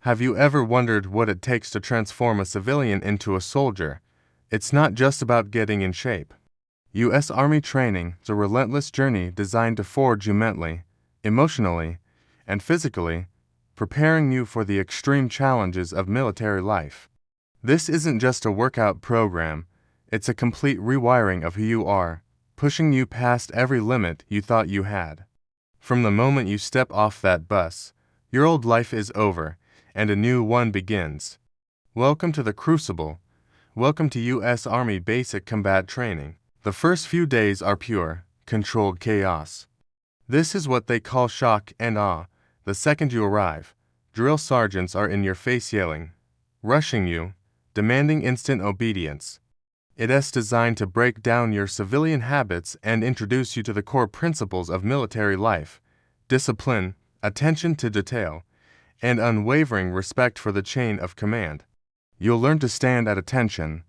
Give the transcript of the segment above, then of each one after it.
Have you ever wondered what it takes to transform a civilian into a soldier? It's not just about getting in shape. U.S. Army training is a relentless journey designed to forge you mentally, emotionally, and physically, preparing you for the extreme challenges of military life. This isn't just a workout program, it's a complete rewiring of who you are, pushing you past every limit you thought you had. From the moment you step off that bus, your old life is over, and a new one begins. Welcome to the Crucible. Welcome to U.S. Army Basic Combat Training. The first few days are pure, controlled chaos. This is what they call shock and awe. The second you arrive, drill sergeants are in your face yelling, rushing you, demanding instant obedience. It's designed to break down your civilian habits and introduce you to the core principles of military life: discipline, attention to detail, and unwavering respect for the chain of command. You'll learn to stand at attention,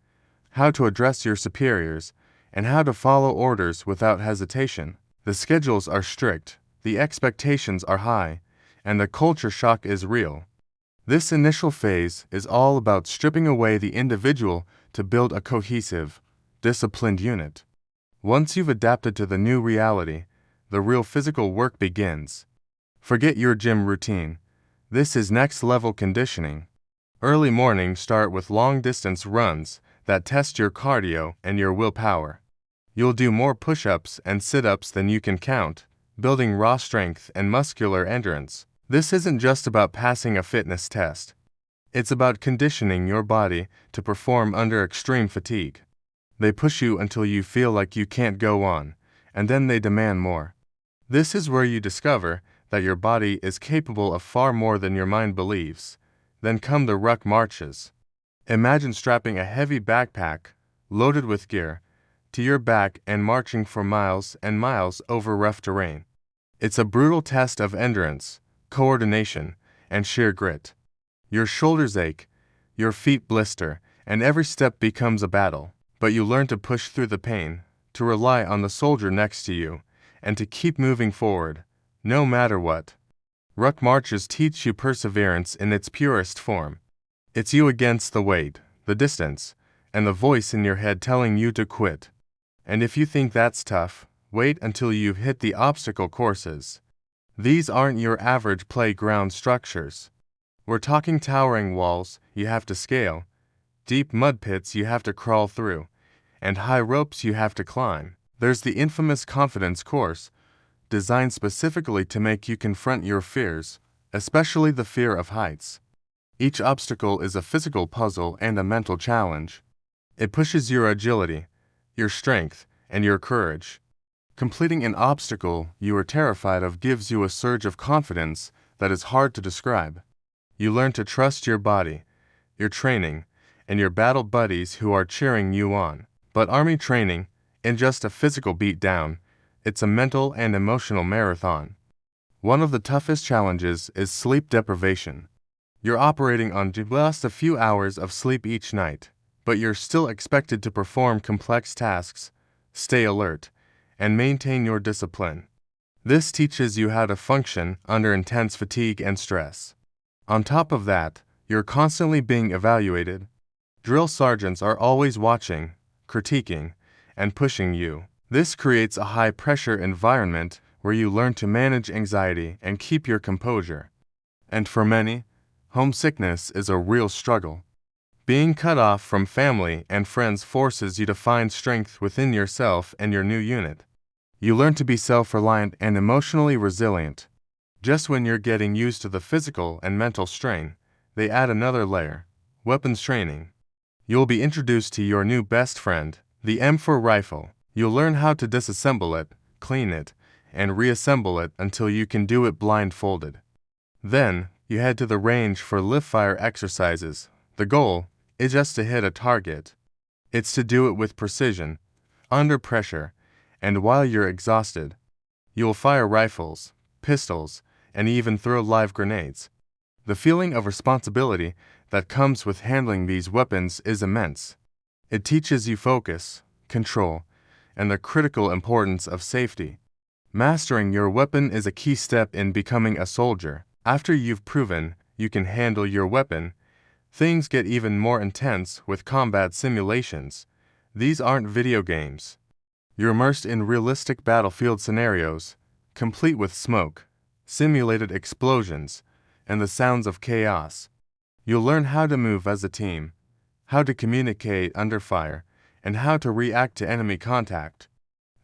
how to address your superiors, and how to follow orders without hesitation. The schedules are strict, the expectations are high, and the culture shock is real. This initial phase is all about stripping away the individual to build a cohesive, disciplined unit. Once you've adapted to the new reality, the real physical work begins. Forget your gym routine. This is next-level conditioning. Early mornings start with long-distance runs that test your cardio and your willpower. You'll do more push-ups and sit-ups than you can count, building raw strength and muscular endurance. This isn't just about passing a fitness test. It's about conditioning your body to perform under extreme fatigue. They push you until you feel like you can't go on, and then they demand more. This is where you discover that your body is capable of far more than your mind believes. Then come the ruck marches. Imagine strapping a heavy backpack, loaded with gear, to your back and marching for miles and miles over rough terrain. It's a brutal test of endurance, coordination, and sheer grit. Your shoulders ache, your feet blister, and every step becomes a battle. But you learn to push through the pain, to rely on the soldier next to you, and to keep moving forward, no matter what. Ruck marches teach you perseverance in its purest form. It's you against the weight, the distance, and the voice in your head telling you to quit. And if you think that's tough, wait until you've hit the obstacle courses. These aren't your average playground structures. We're talking towering walls you have to scale, deep mud pits you have to crawl through, and high ropes you have to climb. There's the infamous confidence course, designed specifically to make you confront your fears, especially the fear of heights. Each obstacle is a physical puzzle and a mental challenge. It pushes your agility, your strength, and your courage. Completing an obstacle you are terrified of gives you a surge of confidence that is hard to describe. You learn to trust your body, your training, and your battle buddies who are cheering you on. But Army training isn't just a physical beatdown, it's a mental and emotional marathon. One of the toughest challenges is sleep deprivation. You're operating on just a few hours of sleep each night, but you're still expected to perform complex tasks, stay alert, and maintain your discipline. This teaches you how to function under intense fatigue and stress. On top of that, you're constantly being evaluated. Drill sergeants are always watching, critiquing, and pushing you. This creates a high-pressure environment where you learn to manage anxiety and keep your composure. And for many, homesickness is a real struggle. Being cut off from family and friends forces you to find strength within yourself and your new unit. You learn to be self-reliant and emotionally resilient. Just when you're getting used to the physical and mental strain, they add another layer: weapons training. You'll be introduced to your new best friend, the M4 rifle. You'll learn how to disassemble it, clean it, and reassemble it until you can do it blindfolded. Then, you head to the range for live-fire exercises. The goal is just to hit a target. It's to do it with precision, under pressure, and while you're exhausted. You'll fire rifles, pistols, and even throw live grenades. The feeling of responsibility that comes with handling these weapons is immense. It teaches you focus, control, and the critical importance of safety. Mastering your weapon is a key step in becoming a soldier. After you've proven you can handle your weapon. Things get even more intense with combat simulations. These aren't video games. You're immersed in realistic battlefield scenarios, complete with smoke, simulated explosions, and the sounds of chaos. You'll learn how to move as a team, how to communicate under fire, and how to react to enemy contact.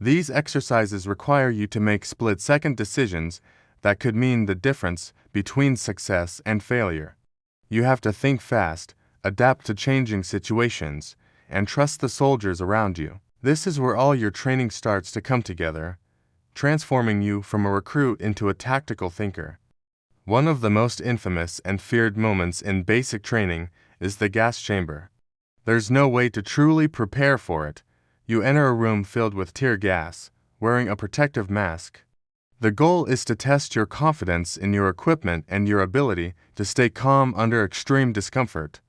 These exercises require you to make split-second decisions that could mean the difference between success and failure. You have to think fast, adapt to changing situations, and trust the soldiers around you. This is where all your training starts to come together, transforming you from a recruit into a tactical thinker. One of the most infamous and feared moments in basic training is the gas chamber. There's no way to truly prepare for it. You enter a room filled with tear gas, wearing a protective mask. The goal is to test your confidence in your equipment and your ability to stay calm under extreme discomfort.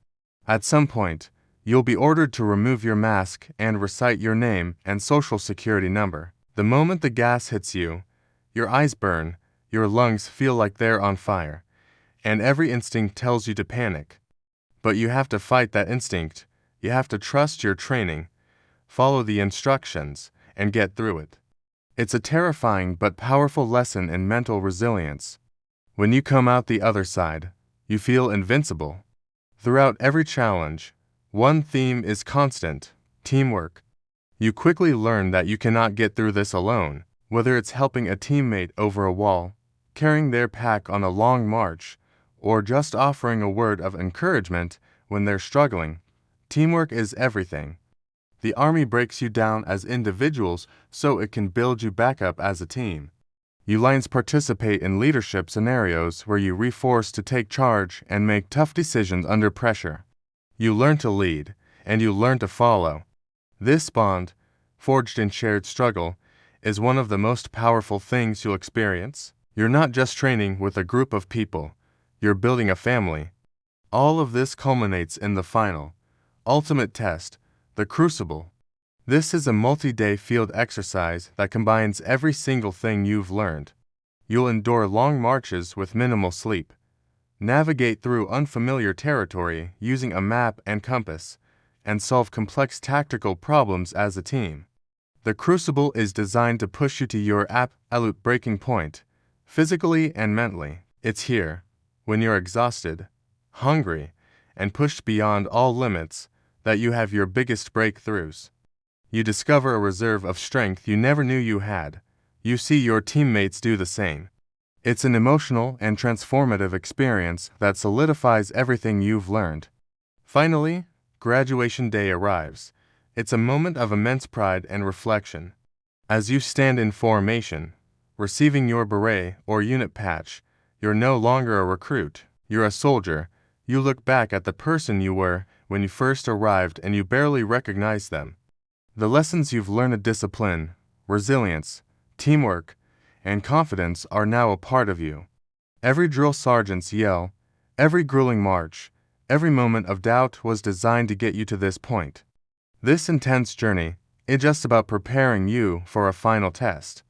At some point, you'll be ordered to remove your mask and recite your name and social security number. The moment the gas hits you, your eyes burn, your lungs feel like they're on fire, and every instinct tells you to panic. But you have to fight that instinct. You have to trust your training, follow the instructions, and get through it. It's a terrifying but powerful lesson in mental resilience. When you come out the other side, you feel invincible. Throughout every challenge, one theme is constant: teamwork. You quickly learn that you cannot get through this alone, whether it's helping a teammate over a wall, carrying their pack on a long march, or just offering a word of encouragement when they're struggling. Teamwork is everything. The Army breaks you down as individuals so it can build you back up as a team. You Lions participate in leadership scenarios where you are forced to take charge and make tough decisions under pressure. You learn to lead, and you learn to follow. This bond, forged in shared struggle, is one of the most powerful things you'll experience. You're not just training with a group of people, you're building a family. All of this culminates in the final, ultimate test, the Crucible. This is a multi-day field exercise that combines every single thing you've learned. You'll endure long marches with minimal sleep, navigate through unfamiliar territory using a map and compass, and solve complex tactical problems as a team. The Crucible is designed to push you to your absolute breaking point, physically and mentally. It's here, when you're exhausted, hungry, and pushed beyond all limits, that you have your biggest breakthroughs. You discover a reserve of strength you never knew you had. You see your teammates do the same. It's an emotional and transformative experience that solidifies everything you've learned. Finally, graduation day arrives. It's a moment of immense pride and reflection. As you stand in formation, receiving your beret or unit patch, you're no longer a recruit. You're a soldier. You look back at the person you were when you first arrived and you barely recognize them. The lessons you've learned of discipline, resilience, teamwork, and confidence are now a part of you. Every drill sergeant's yell, every grueling march, every moment of doubt was designed to get you to this point. This intense journey isn't just about preparing you for a final test.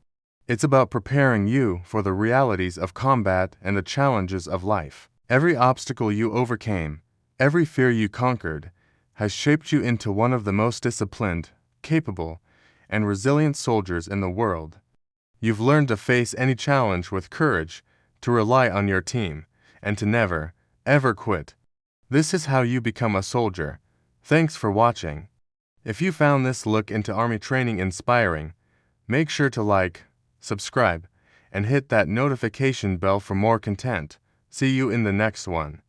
It's about preparing you for the realities of combat and the challenges of life. Every obstacle you overcame, every fear you conquered, has shaped you into one of the most disciplined, capable, and resilient soldiers in the world. You've learned to face any challenge with courage, to rely on your team, and to never, ever quit. This is how you become a soldier. Thanks for watching. If you found this look into Army training inspiring, make sure to like, subscribe, and hit that notification bell for more content. See you in the next one.